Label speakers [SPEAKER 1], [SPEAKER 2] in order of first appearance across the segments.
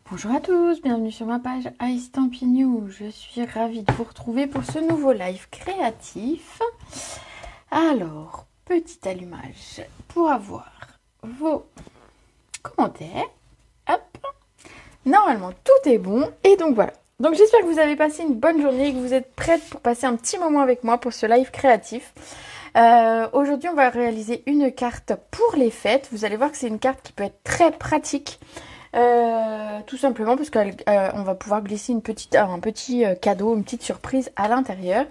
[SPEAKER 1] Bonjour à tous, bienvenue sur ma page iStampin'. Je suis ravie de vous retrouver pour ce nouveau live créatif. Alors, petit allumage pour avoir vos commentaires. Hop. Normalement, tout est bon. Et donc voilà. Donc j'espère que vous avez passé une bonne journée et que vous êtes prêtes pour passer un petit moment avec moi pour ce live créatif. Aujourd'hui, on va réaliser une carte pour les fêtes. Vous allez voir que c'est une carte qui peut être très pratique. Tout simplement parce qu'on va pouvoir glisser un petit cadeau, une petite surprise à l'intérieur.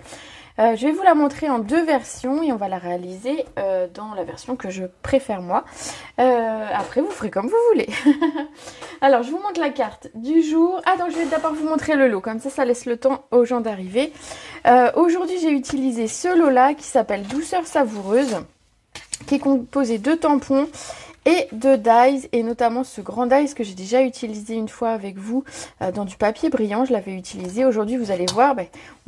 [SPEAKER 1] Je vais vous la montrer en deux versions et on va la réaliser dans la version que je préfère moi. Après, vous ferez comme vous voulez. Alors, je vous montre la carte du jour. Ah donc, je vais d'abord vous montrer le lot, comme ça laisse le temps aux gens d'arriver. Aujourd'hui, j'ai utilisé ce lot-là qui s'appelle Douceur savoureuse, qui est composé de tampons et de dies, et notamment ce grand dies que j'ai déjà utilisé une fois avec vous dans du papier brillant. Je l'avais utilisé. Aujourd'hui, vous allez voir,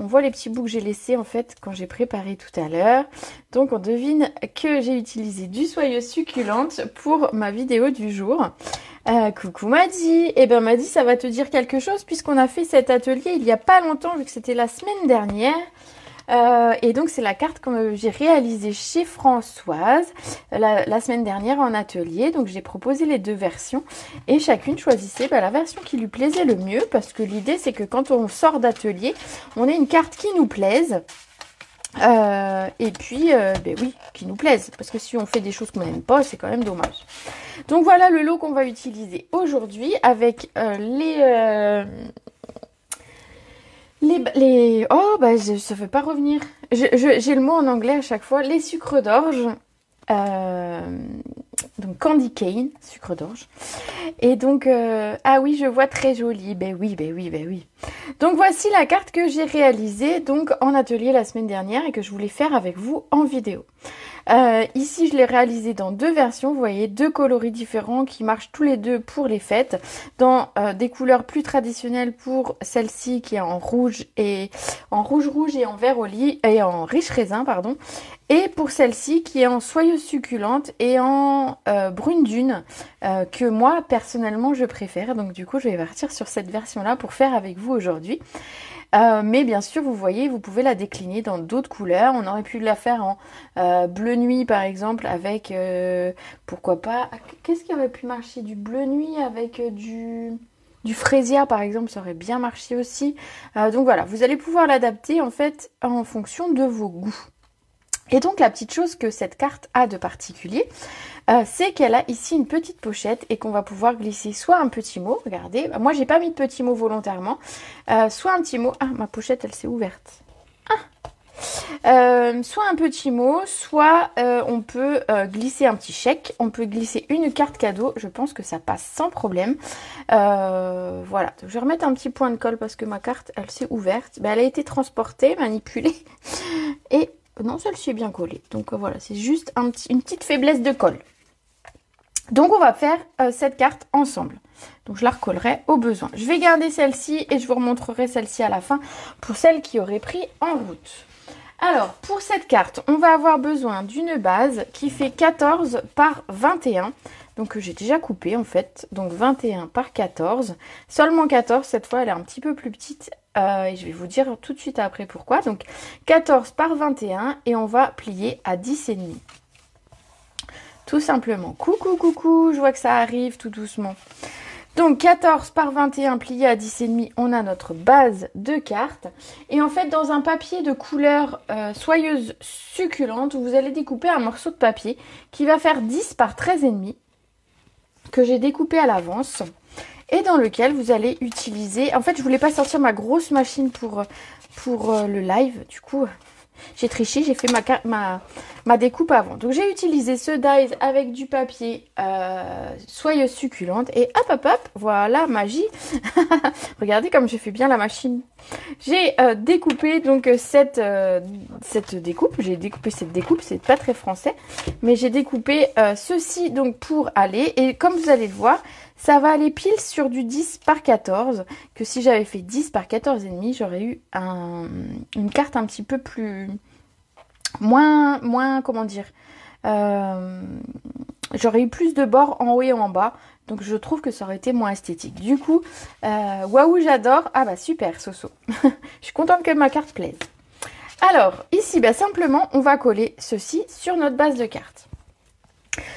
[SPEAKER 1] on voit les petits bouts que j'ai laissés en fait quand j'ai préparé tout à l'heure. Donc on devine que j'ai utilisé du soyeuse succulente pour ma vidéo du jour. Coucou Maddy. Eh bien Maddy, ça va te dire quelque chose puisqu'on a fait cet atelier il n'y a pas longtemps, vu que c'était la semaine dernière. Et donc c'est la carte que j'ai réalisée chez Françoise la semaine dernière en atelier. Donc j'ai proposé les deux versions et chacune choisissait la version qui lui plaisait le mieux, parce que l'idée c'est que quand on sort d'atelier, on ait une carte qui nous plaise. Et puis oui, qui nous plaise, parce que si on fait des choses qu'on n'aime pas, c'est quand même dommage. Donc voilà le lot qu'on va utiliser aujourd'hui avec ça ne veut pas revenir. J'ai le mot en anglais à chaque fois. Les sucres d'orge. Donc candy cane, sucre d'orge. Et donc, ah oui, je vois, très joli. Ben oui, ben oui, ben oui. Donc voici la carte que j'ai réalisée donc en atelier la semaine dernière et que je voulais faire avec vous en vidéo. Ici, je l'ai réalisé dans deux versions. Vous voyez, deux coloris différents qui marchent tous les deux pour les fêtes. Dans des couleurs plus traditionnelles pour celle-ci qui est en rouge et rouge et en vert olive et en riche raisin, pardon. Et pour celle-ci qui est en soyeuse succulente et en brune dune, que moi personnellement je préfère. Donc du coup, je vais partir sur cette version-là pour faire avec vous aujourd'hui. Mais bien sûr, vous voyez, vous pouvez la décliner dans d'autres couleurs. On aurait pu la faire en bleu nuit, par exemple, avec, pourquoi pas, qu'est-ce qui aurait pu marcher? Du bleu nuit avec du fraisia, par exemple, ça aurait bien marché aussi. Donc voilà, vous allez pouvoir l'adapter, en fait, en fonction de vos goûts. Et donc la petite chose que cette carte a de particulier, c'est qu'elle a ici une petite pochette et qu'on va pouvoir glisser soit un petit mot, regardez, moi j'ai pas mis de petit mot volontairement, soit un petit mot, ah ma pochette elle s'est ouverte, soit un petit mot, soit on peut glisser un petit chèque, on peut glisser une carte cadeau, je pense que ça passe sans problème. Voilà, donc je vais remettre un petit point de colle parce que ma carte elle s'est ouverte, elle a été transportée, manipulée, et non, celle-ci est bien collée. Donc voilà, c'est juste une petite faiblesse de colle. Donc on va faire cette carte ensemble. Donc je la recollerai au besoin. Je vais garder celle-ci et je vous remontrerai celle-ci à la fin pour celle qui aurait pris en route. Alors pour cette carte, on va avoir besoin d'une base qui fait 14 par 21. Donc j'ai déjà coupé en fait. Donc 21 par 14. Seulement 14, cette fois elle est un petit peu plus petite. Et je vais vous dire tout de suite après pourquoi. Donc 14 par 21 et on va plier à 10,5. Tout simplement. Coucou, coucou, je vois que ça arrive tout doucement. Donc 14 par 21 plié à 10,5, on a notre base de carte. Et en fait, dans un papier de couleur soyeuse succulente, vous allez découper un morceau de papier qui va faire 10 par 13,5, que j'ai découpé à l'avance. Et dans lequel vous allez utiliser... En fait, je voulais pas sortir ma grosse machine pour le live. Du coup, j'ai triché, j'ai fait ma découpe avant. Donc, j'ai utilisé ce dies avec du papier soyeuse succulente. Et hop, hop, hop, voilà, magie. Regardez comme j'ai fait bien la machine. J'ai découpé donc cette découpe. J'ai découpé cette découpe, c'est pas très français. Mais j'ai découpé ceci donc pour aller. Et comme vous allez le voir... Ça va aller pile sur du 10 par 14, que si j'avais fait 10 par 14,5, j'aurais eu une carte un petit peu plus... Moins comment dire j'aurais eu plus de bords en haut et en bas. Donc je trouve que ça aurait été moins esthétique. Du coup, waouh, j'adore. Ah bah super, Soso. Je suis contente que ma carte plaise. Alors, ici, bah, simplement, on va coller ceci sur notre base de carte.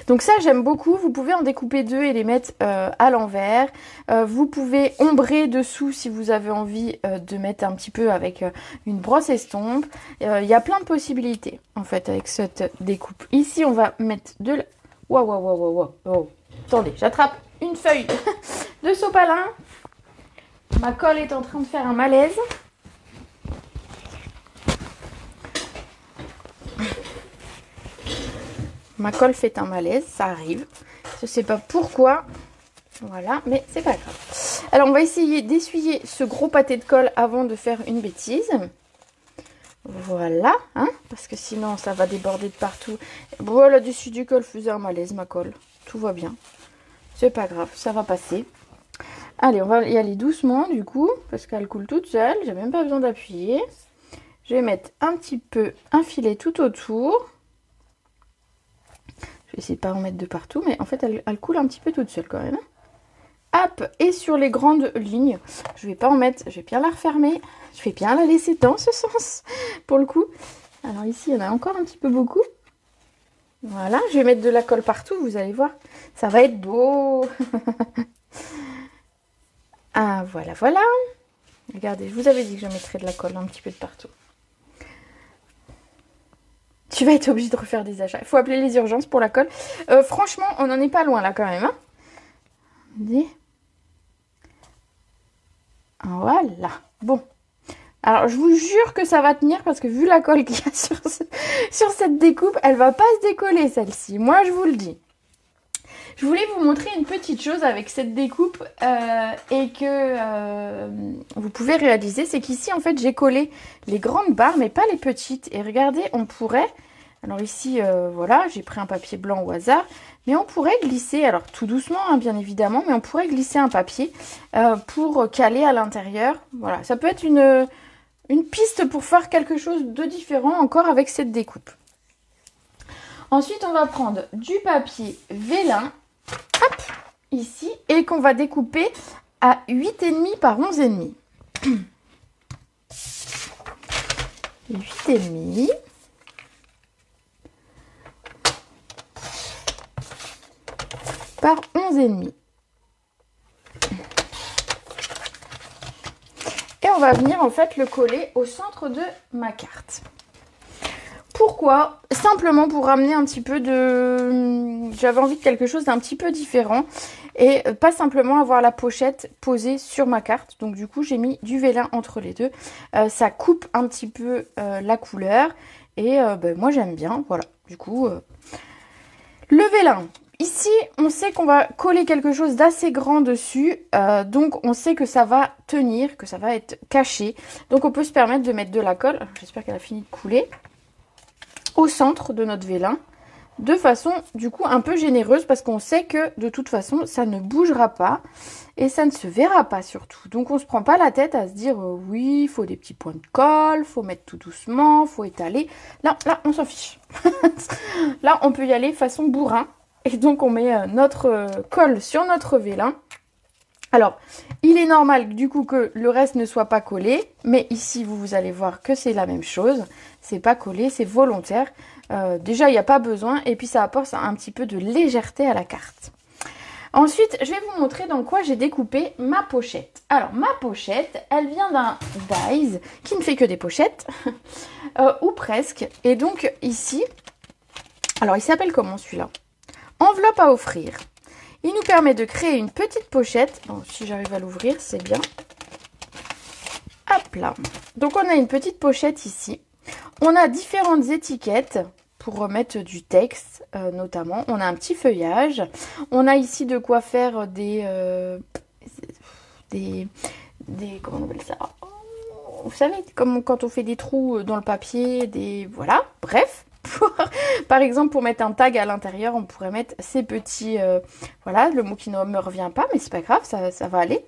[SPEAKER 1] Donc ça, j'aime beaucoup. Vous pouvez en découper deux et les mettre à l'envers. Vous pouvez ombrer dessous si vous avez envie de mettre un petit peu avec une brosse estompe. Il y a plein de possibilités, en fait, avec cette découpe. Ici, on va mettre de la... Waouh, waouh, waouh, waouh, waouh. Attendez, j'attrape une feuille de sopalin. Ma colle est en train de faire un malaise. Ma colle fait un malaise, ça arrive. Je sais pas pourquoi. Voilà, mais c'est pas grave. Alors, on va essayer d'essuyer ce gros pâté de colle avant de faire une bêtise. Voilà, hein, parce que sinon, ça va déborder de partout. Voilà, dessus du col faisait un malaise, ma colle. Tout va bien. C'est pas grave, ça va passer. Allez, on va y aller doucement, du coup, parce qu'elle coule toute seule. J'ai même pas besoin d'appuyer. Je vais mettre un petit peu un filet tout autour. Je vais essayer de pas en mettre de partout, mais en fait, elle coule un petit peu toute seule quand même. Hop, et sur les grandes lignes, je vais pas en mettre, je vais bien la refermer. Je vais bien la laisser dans ce sens, pour le coup. Alors ici, il y en a encore un petit peu beaucoup. Voilà, je vais mettre de la colle partout, vous allez voir. Ça va être beau. Ah, voilà, voilà. Regardez, je vous avais dit que je mettrais de la colle un petit peu de partout. Tu vas être obligé de refaire des achats. Il faut appeler les urgences pour la colle. Franchement, on n'en est pas loin là quand même. Hein. Voilà. Bon. Alors, je vous jure que ça va tenir parce que vu la colle qu'il y a sur cette découpe, elle va pas se décoller celle-ci. Moi, je vous le dis. Je voulais vous montrer une petite chose avec cette découpe et que vous pouvez réaliser. C'est qu'ici, en fait, j'ai collé les grandes barres, mais pas les petites. Et regardez, on pourrait... Alors ici, voilà, j'ai pris un papier blanc au hasard. Mais on pourrait glisser, alors tout doucement, hein, bien évidemment, mais on pourrait glisser un papier pour caler à l'intérieur. Voilà, ça peut être une piste pour faire quelque chose de différent encore avec cette découpe. Ensuite, on va prendre du papier vélin, hop, ici, et qu'on va découper à 8,5 par 11,5. 8,5. Par 11,5. Et on va venir en fait le coller au centre de ma carte. Pourquoi? Simplement pour ramener un petit peu de... J'avais envie de quelque chose d'un petit peu différent. Et pas simplement avoir la pochette posée sur ma carte. Donc du coup, j'ai mis du vélin entre les deux. Ça coupe un petit peu la couleur. Et ben, moi, j'aime bien. Voilà. Du coup, le vélin. Ici, on sait qu'on va coller quelque chose d'assez grand dessus. Donc, on sait que ça va tenir, que ça va être caché. Donc, on peut se permettre de mettre de la colle. J'espère qu'elle a fini de couler. Au centre de notre vélin. De façon, du coup, un peu généreuse. Parce qu'on sait que, de toute façon, ça ne bougera pas. Et ça ne se verra pas, surtout. Donc, on ne se prend pas la tête à se dire, oui, il faut des petits points de colle. Il faut mettre tout doucement. Il faut étaler. Là, on s'en fiche. Là, on peut y aller façon bourrin. Et donc, on met notre colle sur notre vélin. Alors, il est normal du coup que le reste ne soit pas collé. Mais ici, vous allez voir que c'est la même chose. C'est pas collé, c'est volontaire. Déjà, il n'y a pas besoin. Et puis, ça apporte un petit peu de légèreté à la carte. Ensuite, je vais vous montrer dans quoi j'ai découpé ma pochette. Alors, ma pochette, elle vient d'un Dies qui ne fait que des pochettes. Ou presque. Et donc, ici... Alors, il s'appelle comment celui-là ? Enveloppe à offrir. Il nous permet de créer une petite pochette. Bon, si j'arrive à l'ouvrir, c'est bien. Hop là. Donc, on a une petite pochette ici. On a différentes étiquettes pour remettre du texte, notamment. On a un petit feuillage. On a ici de quoi faire des comment on appelle ça ? Vous savez, comme quand on fait des trous dans le papier, voilà, bref. pouvoir, par exemple, pour mettre un tag à l'intérieur, on pourrait mettre ces petits, voilà, le mot qui ne me revient pas, mais c'est pas grave, ça va aller.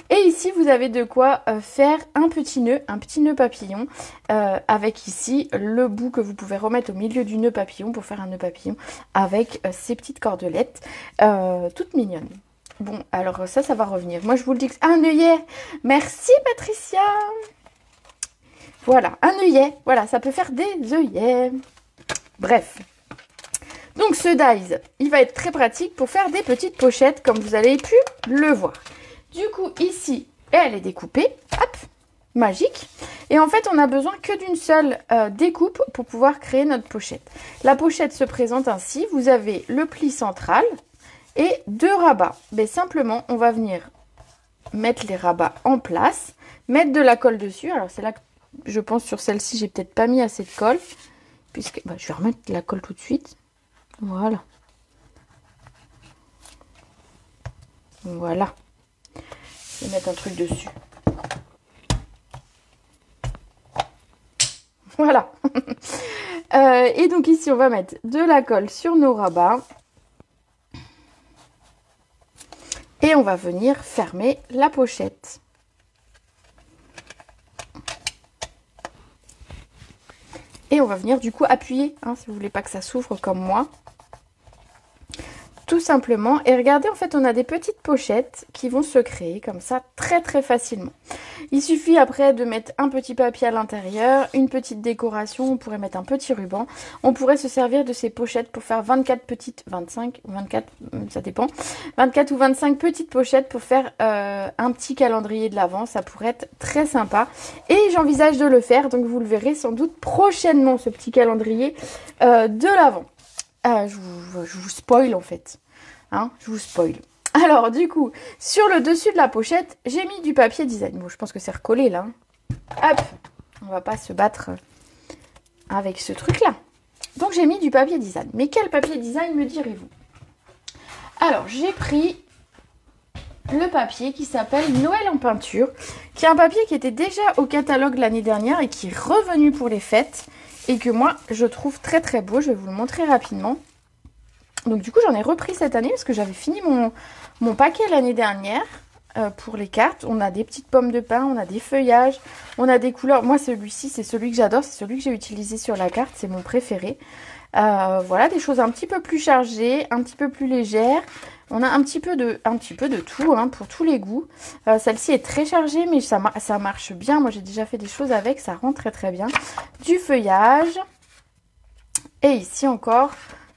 [SPEAKER 1] Et ici, vous avez de quoi faire un petit nœud papillon, avec ici le bout que vous pouvez remettre au milieu du nœud papillon pour faire un nœud papillon avec ces petites cordelettes toutes mignonnes. Bon, alors ça va revenir. Moi, je vous le dis que un œillet. Merci, Patricia. Voilà, un œillet. Voilà, ça peut faire des œillets. Bref. Donc, ce dies, il va être très pratique pour faire des petites pochettes, comme vous avez pu le voir. Du coup, ici, elle est découpée. Hop, magique. Et en fait, on n'a besoin que d'une seule découpe pour pouvoir créer notre pochette. La pochette se présente ainsi. Vous avez le pli central et 2 rabats. Mais simplement, on va venir mettre les rabats en place, mettre de la colle dessus. Alors, c'est là que je pense sur celle-ci, j'ai peut-être pas mis assez de colle, puisque je vais remettre la colle tout de suite. Voilà. Voilà. Je vais mettre un truc dessus. Voilà. Et donc ici, on va mettre de la colle sur nos rabats. Et on va venir fermer la pochette. Et on va venir du coup appuyer, hein, si vous voulez pas que ça s'ouvre comme moi. Tout simplement. Et regardez, en fait, on a des petites pochettes qui vont se créer comme ça très très facilement. Il suffit après de mettre un petit papier à l'intérieur, une petite décoration, on pourrait mettre un petit ruban. On pourrait se servir de ces pochettes pour faire 24 petites, 25 ou 24, ça dépend, 24 ou 25 petites pochettes pour faire un petit calendrier de l'Avent. Ça pourrait être très sympa. Et j'envisage de le faire, donc vous le verrez sans doute prochainement, ce petit calendrier de l'Avent. Je vous spoil en fait, hein, je vous spoil. Alors du coup, sur le dessus de la pochette, j'ai mis du papier design. Bon, je pense que c'est recollé là. Hop, on va pas se battre avec ce truc-là. Donc j'ai mis du papier design. Mais quel papier design me direz-vous? Alors j'ai pris le papier qui s'appelle Noël en peinture, qui est un papier qui était déjà au catalogue l'année dernière et qui est revenu pour les fêtes. Et que moi, je trouve très très beau. Je vais vous le montrer rapidement. Donc du coup, j'en ai repris cette année parce que j'avais fini mon paquet l'année dernière pour les cartes. On a des petites pommes de pin, on a des feuillages, on a des couleurs. Moi, celui-ci, c'est celui que j'adore. C'est celui que j'ai utilisé sur la carte. C'est mon préféré. Voilà, des choses un petit peu plus chargées, un petit peu plus légères. On a un petit peu de tout, hein, pour tous les goûts. Celle-ci est très chargée, mais ça marche bien. Moi, j'ai déjà fait des choses avec, ça rend très très bien. Du feuillage. Et ici encore,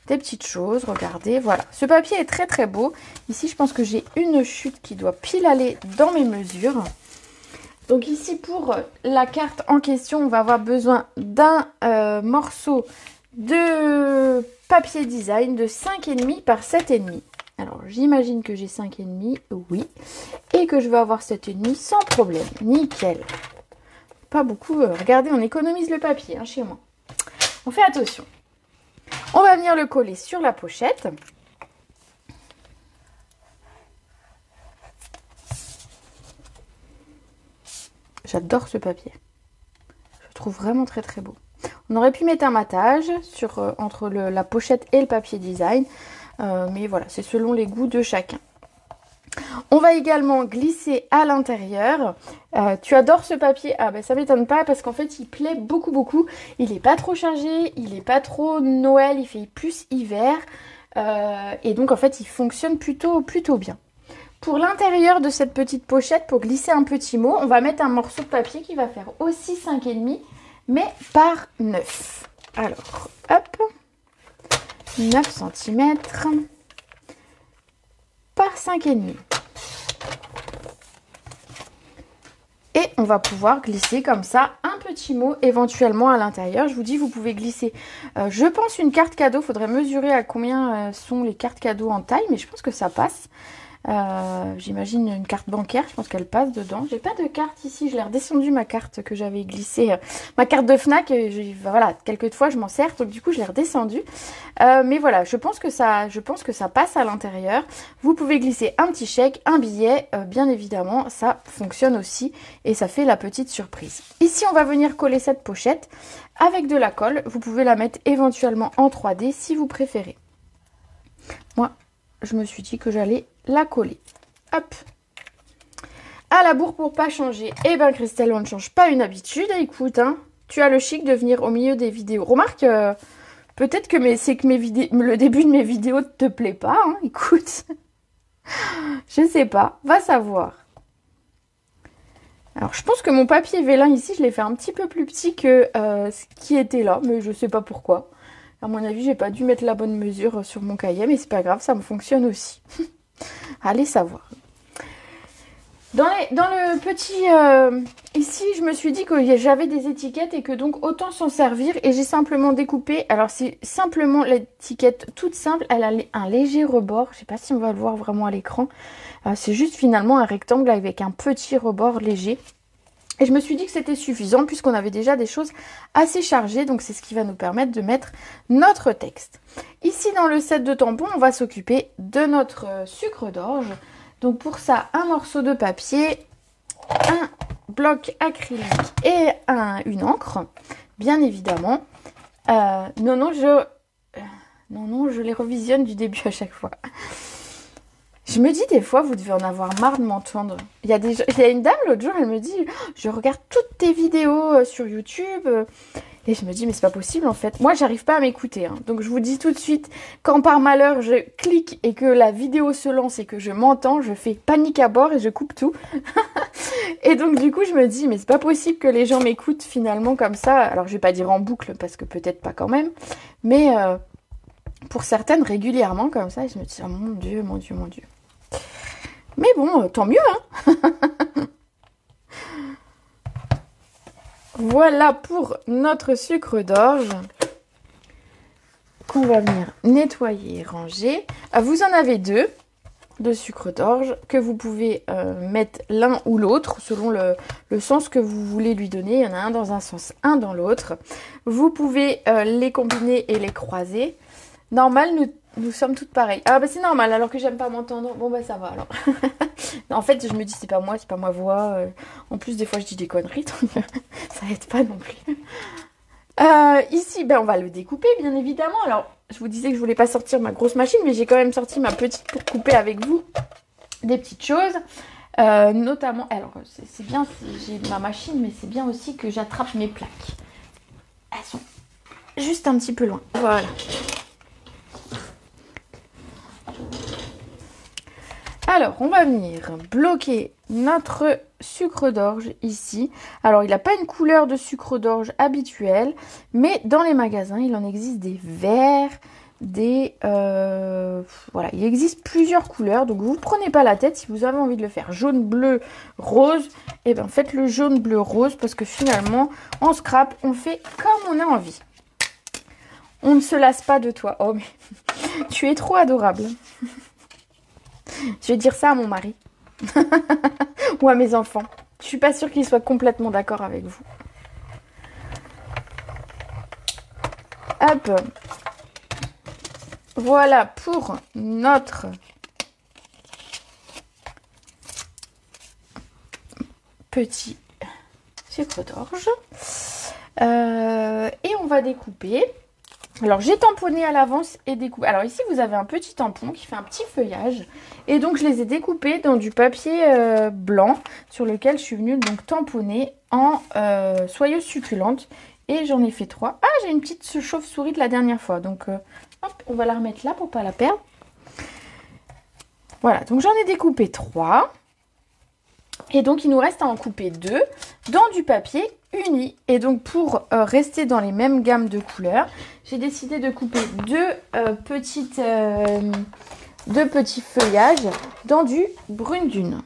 [SPEAKER 1] des petites choses, regardez, voilà. Ce papier est très très beau. Ici, je pense que j'ai une chute qui doit pile aller dans mes mesures. Donc ici, pour la carte en question, on va avoir besoin d'un morceau de papier design de 5,5 par 7,5. Alors, j'imagine que j'ai 5,5, oui. Et que je vais avoir 7,5 sans problème. Nickel. Pas beaucoup. Regardez, on économise le papier, hein, chez moi. On fait attention. On va venir le coller sur la pochette. J'adore ce papier. Je le trouve vraiment très très beau. On aurait pu mettre un matage entre la pochette et le papier design. Mais voilà, c'est selon les goûts de chacun. On va également glisser à l'intérieur. Tu adores ce papier? Ah ben ça m'étonne pas parce qu'en fait il plaît beaucoup beaucoup. Il n'est pas trop chargé, il n'est pas trop Noël, il fait plus hiver. Et donc en fait il fonctionne plutôt bien. Pour l'intérieur de cette petite pochette, pour glisser un petit mot, on va mettre un morceau de papier qui va faire aussi 5,5 mais par 9. Alors hop, 9 cm par 5,5. Et on va pouvoir glisser comme ça un petit mot éventuellement à l'intérieur. Je vous dis, vous pouvez glisser, je pense, une carte cadeau. Il faudrait mesurer à combien sont les cartes cadeaux en taille, mais je pense que ça passe. J'imagine une carte bancaire, je pense qu'elle passe dedans. J'ai pas de carte ici, je l'ai redescendue ma carte que j'avais glissée, ma carte de Fnac, voilà, quelquefois je m'en sers, donc du coup je l'ai redescendue. Mais voilà, je pense que ça passe à l'intérieur. Vous pouvez glisser un petit chèque, un billet, bien évidemment, ça fonctionne aussi et ça fait la petite surprise. Ici, on va venir coller cette pochette avec de la colle. Vous pouvez la mettre éventuellement en 3D si vous préférez. Moi, je me suis dit que j'allais la coller. Hop. À la bourre pour pas changer. Eh ben Christelle, on ne change pas une habitude. Écoute, hein, tu as le chic de venir au milieu des vidéos. Remarque, peut-être que le début de mes vidéos te plaît pas. Hein, écoute, je sais pas. Va savoir. Alors, je pense que mon papier vélin ici, je l'ai fait un petit peu plus petit que ce qui était là, mais je sais pas pourquoi. À mon avis, j'ai pas dû mettre la bonne mesure sur mon cahier, mais c'est pas grave, ça me fonctionne aussi. Allez savoir. Dans le petit... ici, je me suis dit que j'avais des étiquettes et que donc autant s'en servir. Et j'ai simplement découpé... Alors, c'est simplement l'étiquette toute simple. Elle a un léger rebord. Je sais pas si on va le voir vraiment à l'écran. C'est juste finalement un rectangle avec un petit rebord léger. Et je me suis dit que c'était suffisant puisqu'on avait déjà des choses assez chargées. Donc, c'est ce qui va nous permettre de mettre notre texte. Ici, dans le set de tampons, on va s'occuper de notre sucre d'orge. Donc, pour ça, un morceau de papier, un bloc acrylique et une encre, bien évidemment. Non, je les revisionne du début à chaque fois. Je me dis des fois, vous devez en avoir marre de m'entendre. Il y a une dame l'autre jour, elle me dit, je regarde toutes tes vidéos sur YouTube. Et je me dis, mais c'est pas possible en fait. Moi, j'arrive pas à m'écouter. Hein. Donc, je vous dis tout de suite, quand par malheur, je clique et que la vidéo se lance et que je m'entends, je fais panique à bord et je coupe tout. Et donc, du coup, je me dis, mais c'est pas possible que les gens m'écoutent finalement comme ça. Alors, je vais pas dire en boucle parce que peut-être pas quand même. Mais pour certaines, régulièrement comme ça. Et je me dis, oh mon Dieu, mon Dieu, mon Dieu. Mais bon, tant mieux, hein. Voilà pour notre sucre d'orge qu'on va venir nettoyer et ranger. Vous en avez deux de sucre d'orge que vous pouvez mettre l'un ou l'autre selon le sens que vous voulez lui donner. Il y en a un dans un sens, un dans l'autre. Vous pouvez les combiner et les croiser. Normal, nous sommes toutes pareilles. Ah bah c'est normal, alors que j'aime pas m'entendre. Bon bah ça va alors. En fait, je me dis c'est pas ma voix. En plus, des fois, je dis des conneries, donc ça aide pas non plus. Ici, ben, on va le découper, bien évidemment. Alors, je vous disais que je voulais pas sortir ma grosse machine, mais j'ai quand même sorti ma petite pour couper avec vous des petites choses. Notamment, alors c'est bien si j'ai ma machine, mais c'est bien aussi que j'attrape mes plaques. Elles sont juste un petit peu loin. Voilà. Alors, on va venir bloquer notre sucre d'orge ici. Alors, il n'a pas une couleur de sucre d'orge habituelle, mais dans les magasins, il en existe des verts, voilà, il existe plusieurs couleurs. Donc, vous ne prenez pas la tête. Si vous avez envie de le faire jaune, bleu, rose, et bien faites le jaune, bleu, rose, parce que finalement, en scrap, on fait comme on a envie. On ne se lasse pas de toi. Oh, mais tu es trop adorable. Je vais dire ça à mon mari. Ou à mes enfants. Je suis pas sûre qu'ils soient complètement d'accord avec vous. Hop. Voilà pour notre petit sucre d'orge. Et on va découper. Alors, j'ai tamponné à l'avance et découpé. Alors ici, vous avez un petit tampon qui fait un petit feuillage. Et donc, je les ai découpés dans du papier blanc sur lequel je suis venue donc tamponner en soyeuse succulente. Et j'en ai fait 3. Ah, j'ai une petite chauve-souris de la dernière fois. Donc, hop, on va la remettre là pour pas la perdre. Voilà, donc j'en ai découpé 3. Et donc, il nous reste à en couper 2 dans du papier uni. Et donc, pour rester dans les mêmes gammes de couleurs, j'ai décidé de couper deux petits feuillages dans du brune dune.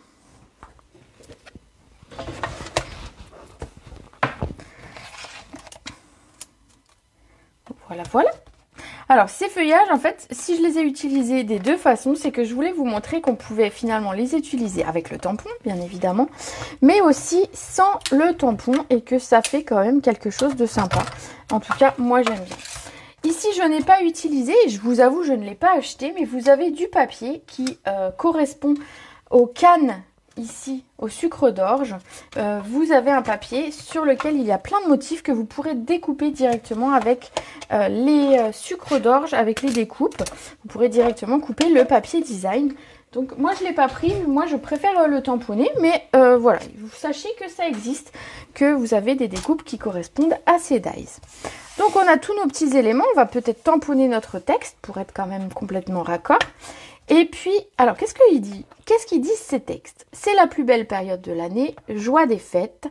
[SPEAKER 1] Voilà, voilà. Alors ces feuillages, en fait, si je les ai utilisés des deux façons, c'est que je voulais vous montrer qu'on pouvait finalement les utiliser avec le tampon, bien évidemment, mais aussi sans le tampon et que ça fait quand même quelque chose de sympa. En tout cas, moi j'aime bien. Ici, je n'ai pas utilisé, et je vous avoue, je ne l'ai pas acheté, mais vous avez du papier qui correspond aux cannes. Ici, au sucre d'orge, vous avez un papier sur lequel il y a plein de motifs que vous pourrez découper directement avec les sucres d'orge, avec les découpes. Vous pourrez directement couper le papier design. Donc moi je ne l'ai pas pris, moi je préfère le tamponner, mais voilà, vous sachez que ça existe, que vous avez des découpes qui correspondent à ces dies. Donc on a tous nos petits éléments, on va peut-être tamponner notre texte pour être quand même complètement raccord. Et puis, alors, qu'est-ce qu'il dit? Qu'est-ce qu'ils disent ces textes? C'est la plus belle période de l'année, joie des fêtes,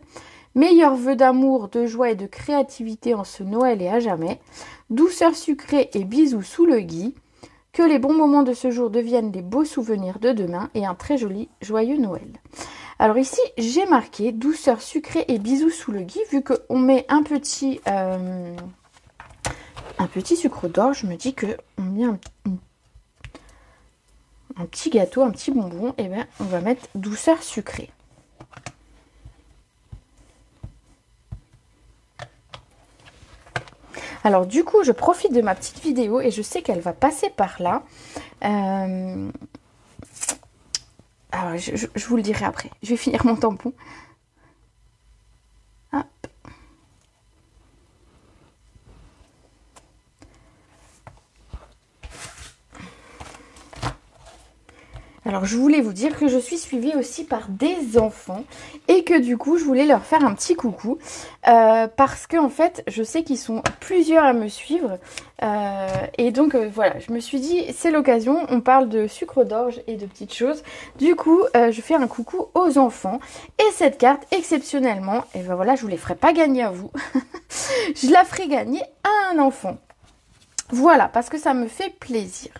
[SPEAKER 1] meilleurs vœux d'amour, de joie et de créativité en ce Noël et à jamais, douceur sucrée et bisous sous le gui, que les bons moments de ce jour deviennent des beaux souvenirs de demain et un très joli, joyeux Noël. Alors ici, j'ai marqué douceur sucrée et bisous sous le gui, vu qu'on met un petit sucre d'orge, je me dis qu'on met un petit gâteau, un petit bonbon, et bien on va mettre douceur sucrée. Alors du coup, je profite de ma petite vidéo et je sais qu'elle va passer par là. Alors je vous le dirai après. Je vais finir mon tampon. Hop. Alors je voulais vous dire que je suis suivie aussi par des enfants et que du coup je voulais leur faire un petit coucou parce que en fait je sais qu'ils sont plusieurs à me suivre et donc voilà, je me suis dit c'est l'occasion, on parle de sucre d'orge et de petites choses, du coup je fais un coucou aux enfants et cette carte exceptionnellement, et ben voilà, je vous les ferai pas gagner à vous, je la ferai gagner à un enfant, voilà, parce que ça me fait plaisir.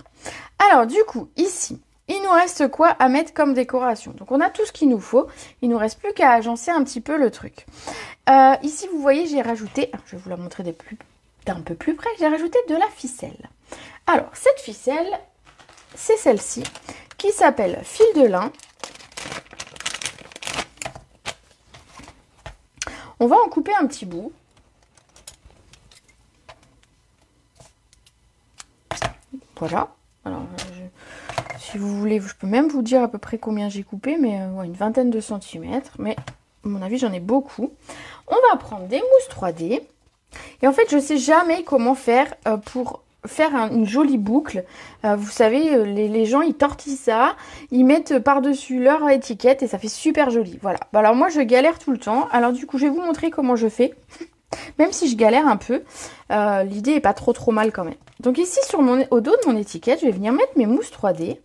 [SPEAKER 1] Alors du coup ici il nous reste quoi à mettre comme décoration? Donc on a tout ce qu'il nous faut. Il nous reste plus qu'à agencer un petit peu le truc. Ici vous voyez j'ai rajouté, je vais vous la montrer d'un peu plus près, j'ai rajouté de la ficelle. Alors cette ficelle, c'est celle-ci qui s'appelle fil de lin. On va en couper un petit bout. Voilà. Alors si vous voulez, je peux même vous dire à peu près combien j'ai coupé, mais ouais, une vingtaine de centimètres. Mais à mon avis, j'en ai beaucoup. On va prendre des mousses 3D. Et en fait, je ne sais jamais comment faire pour faire une jolie boucle. Vous savez, les gens, ils tortillent ça, ils mettent par-dessus leur étiquette et ça fait super joli. Voilà. Bah, alors moi, je galère tout le temps. Alors du coup, je vais vous montrer comment je fais. Même si je galère un peu, l'idée est pas trop mal quand même. Donc ici, au dos de mon étiquette, je vais venir mettre mes mousses 3D.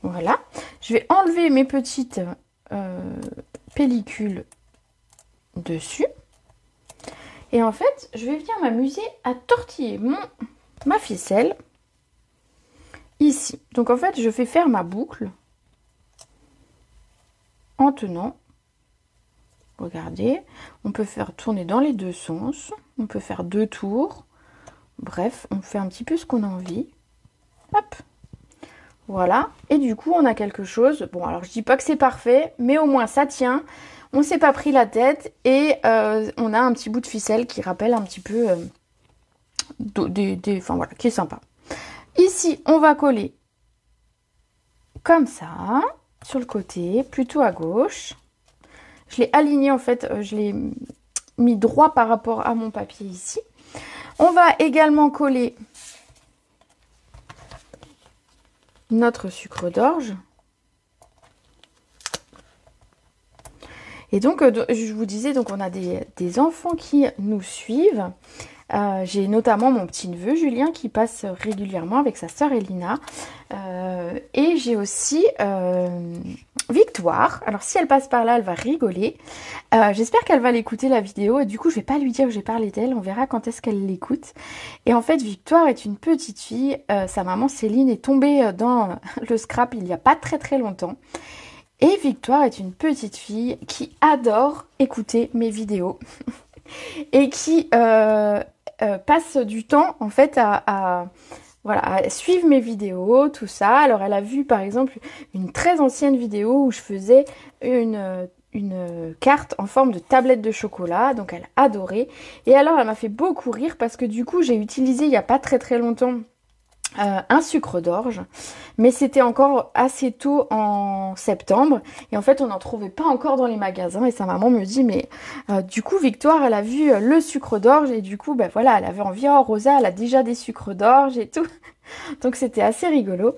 [SPEAKER 1] Voilà. Je vais enlever mes petites pellicules dessus. Et en fait, je vais venir m'amuser à tortiller ma ficelle ici. Donc en fait, je vais faire ma boucle en tenant. Regardez, on peut faire tourner dans les deux sens. On peut faire 2 tours. Bref, on fait un petit peu ce qu'on a envie. Hop. Voilà. Et du coup, on a quelque chose. Bon, alors je dis pas que c'est parfait, mais au moins ça tient. On s'est pas pris la tête et on a un petit bout de ficelle qui rappelle un petit peu enfin voilà, qui est sympa. Ici, on va coller comme ça, sur le côté, plutôt à gauche. Je l'ai aligné en fait, je l'ai mis droit par rapport à mon papier ici. On va également coller notre sucre d'orge. Et donc, je vous disais, donc on a des enfants qui nous suivent. J'ai notamment mon petit neveu Julien qui passe régulièrement avec sa sœur Elina. Et j'ai aussi Victoire. Alors si elle passe par là, elle va rigoler. J'espère qu'elle va l'écouter la vidéo. Et du coup, je vais pas lui dire que j'ai parlé d'elle. On verra quand est-ce qu'elle l'écoute. Et en fait, Victoire est une petite fille. Sa maman Céline est tombée dans le scrap il n'y a pas très longtemps. Et Victoire est une petite fille qui adore écouter mes vidéos et qui passe du temps en fait voilà, à suivre mes vidéos, tout ça. Alors elle a vu par exemple une très ancienne vidéo où je faisais une carte en forme de tablette de chocolat, donc elle a adoré. Et alors elle m'a fait beaucoup rire parce que du coup j'ai utilisé il n'y a pas très très longtemps un sucre d'orge, mais c'était encore assez tôt en septembre et en fait on n'en trouvait pas encore dans les magasins et sa maman me dit mais du coup Victoire elle a vu le sucre d'orge et du coup ben voilà elle avait envie, oh Rosa elle a déjà des sucres d'orge et tout. Donc c'était assez rigolo.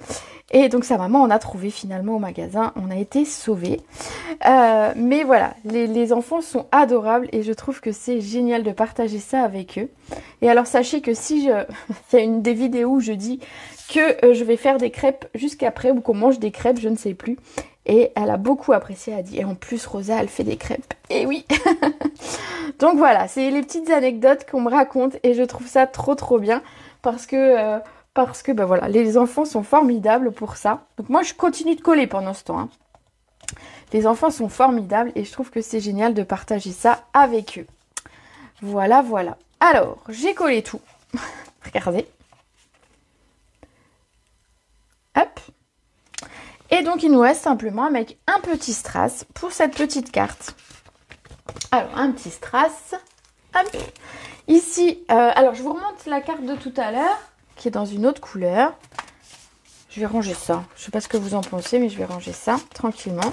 [SPEAKER 1] Et donc sa maman en a trouvé finalement au magasin. On a été sauvés. Mais voilà, les enfants sont adorables et je trouve que c'est génial de partager ça avec eux. Et alors sachez que si il y a une des vidéos où je dis que je vais faire des crêpes jusqu'après ou qu'on mange des crêpes, je ne sais plus. Et elle a beaucoup apprécié, elle a dit, et en plus Rosa elle fait des crêpes. Et oui. Donc voilà, c'est les petites anecdotes qu'on me raconte et je trouve ça trop trop bien parce que ben voilà, les enfants sont formidables pour ça. Donc moi je continue de coller pendant ce temps. Hein. Les enfants sont formidables et je trouve que c'est génial de partager ça avec eux. Voilà, voilà. Alors, j'ai collé tout. Regardez. Hop. Et donc il nous reste simplement à mettre un petit strass pour cette petite carte. Alors, un petit strass. Hop. Ici, alors je vous remonte la carte de tout à l'heure, qui est dans une autre couleur. Je vais ranger ça. Je ne sais pas ce que vous en pensez, mais je vais ranger ça tranquillement.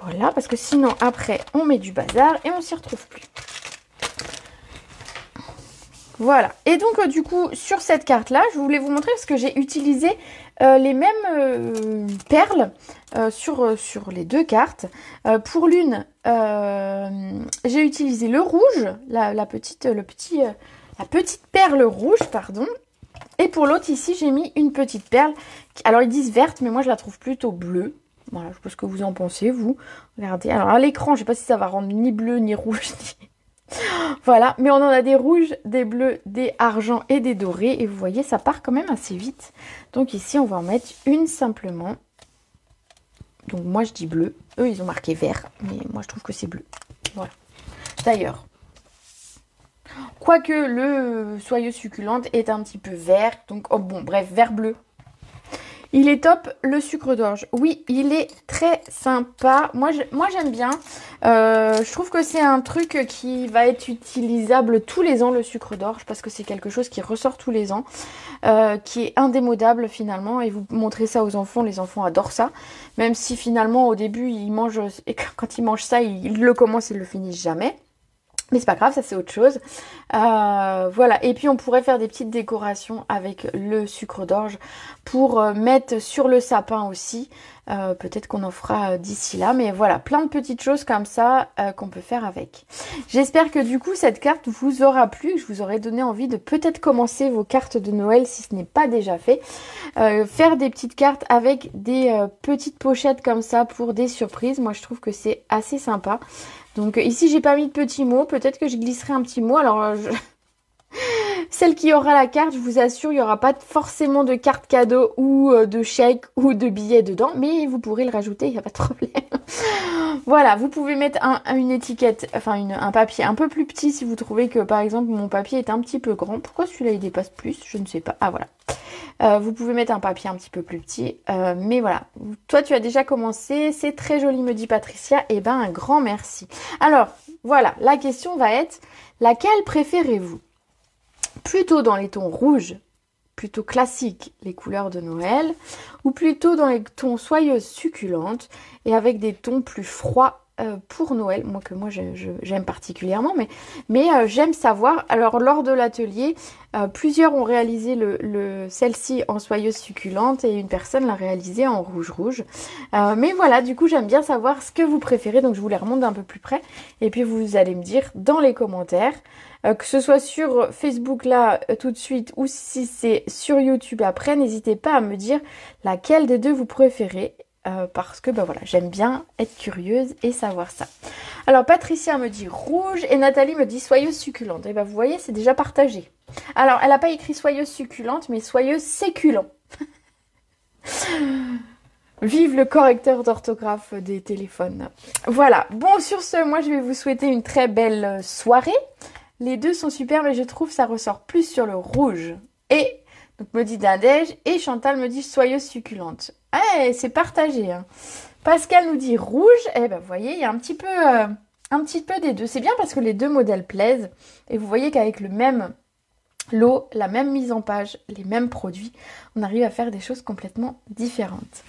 [SPEAKER 1] Voilà, parce que sinon, après, on met du bazar et on s'y retrouve plus. Voilà. Et donc, du coup, sur cette carte-là, je voulais vous montrer parce que j'ai utilisé les mêmes perles sur les deux cartes. Pour l'une, j'ai utilisé le rouge, la petite perle rouge, pardon. Et pour l'autre, ici, j'ai mis une petite perle. Alors, ils disent verte, mais moi, je la trouve plutôt bleue. Voilà, je sais pas ce que vous en pensez, vous. Regardez. Alors, à l'écran, je sais pas si ça va rendre ni bleu, ni rouge, ni... Voilà, mais on en a des rouges, des bleus, des argents et des dorés. Et vous voyez, ça part quand même assez vite. Donc ici, on va en mettre une simplement. Donc moi, je dis bleu. Eux, ils ont marqué vert. Mais moi, je trouve que c'est bleu. Voilà. D'ailleurs, quoique le soyeux succulente est un petit peu vert. Donc, oh bon, bref, vert-bleu. Il est top, le sucre d'orge. Oui, il est très sympa. Moi j'aime bien. Je trouve que c'est un truc qui va être utilisable tous les ans, le sucre d'orge, parce que c'est quelque chose qui ressort tous les ans, qui est indémodable finalement. Et vous montrez ça aux enfants, les enfants adorent ça. Même si finalement au début ils mangent, et quand ils mangent ça, ils le commencent, ils le finissent jamais. Mais c'est pas grave, ça c'est autre chose. Voilà, et puis on pourrait faire des petites décorations avec le sucre d'orge pour mettre sur le sapin aussi. Peut-être qu'on en fera d'ici là, mais voilà, plein de petites choses comme ça qu'on peut faire avec. J'espère que du coup cette carte vous aura plu, que je vous aurai donné envie de peut-être commencer vos cartes de Noël si ce n'est pas déjà fait. Faire des petites cartes avec des petites pochettes comme ça pour des surprises, moi je trouve que c'est assez sympa. Donc ici j'ai pas mis de petits mots, peut-être que je glisserai un petit mot. Alors celle qui aura la carte, je vous assure, il n'y aura pas forcément de carte cadeau ou de chèque ou de billets dedans, mais vous pourrez le rajouter, il n'y a pas de problème. Voilà, vous pouvez mettre une étiquette, enfin un papier un peu plus petit si vous trouvez que par exemple mon papier est un petit peu grand. Pourquoi celui-là il dépasse plus? Je ne sais pas. Ah voilà. Vous pouvez mettre un papier un petit peu plus petit, mais voilà. Toi, tu as déjà commencé, c'est très joli, me dit Patricia. Et ben, un grand merci. Alors, voilà, la question va être, laquelle préférez-vous? Plutôt dans les tons rouges, plutôt classiques, les couleurs de Noël, ou plutôt dans les tons soyeuses succulentes et avec des tons plus froids pour Noël, moi j'aime particulièrement, mais j'aime savoir. Alors lors de l'atelier, plusieurs ont réalisé celle-ci en soyeuse succulente et une personne l'a réalisée en rouge. Mais voilà, du coup j'aime bien savoir ce que vous préférez, donc je vous les remonte d'un peu plus près et puis vous allez me dire dans les commentaires, que ce soit sur Facebook là tout de suite ou si c'est sur YouTube après, n'hésitez pas à me dire laquelle des deux vous préférez. parce que voilà, j'aime bien être curieuse et savoir ça. Alors Patricia me dit rouge et Nathalie me dit soyeuse succulente. Et vous voyez, c'est déjà partagé. Alors, elle n'a pas écrit soyeuse succulente, mais soyeuse séculent. Vive le correcteur d'orthographe des téléphones. Voilà. Bon, sur ce, moi, je vais vous souhaiter une très belle soirée. Les deux sont super, mais je trouve ça ressort plus sur le rouge. Et, donc, me dit Nadège, et Chantal me dit soyeuse succulente. Eh, c'est partagé, hein. Pascal nous dit rouge. Eh ben, vous voyez, il y a un petit peu des deux. C'est bien parce que les deux modèles plaisent. Et vous voyez qu'avec le même lot, la même mise en page, les mêmes produits, on arrive à faire des choses complètement différentes.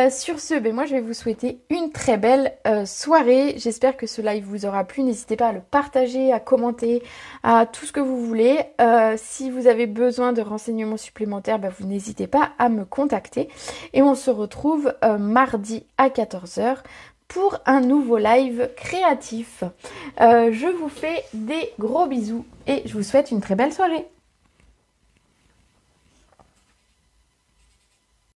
[SPEAKER 1] Sur ce, moi je vais vous souhaiter une très belle soirée. J'espère que ce live vous aura plu. N'hésitez pas à le partager, à commenter, à tout ce que vous voulez. Si vous avez besoin de renseignements supplémentaires, vous n'hésitez pas à me contacter. Et on se retrouve mardi à 14 h pour un nouveau live créatif. Je vous fais des gros bisous et je vous souhaite une très belle soirée.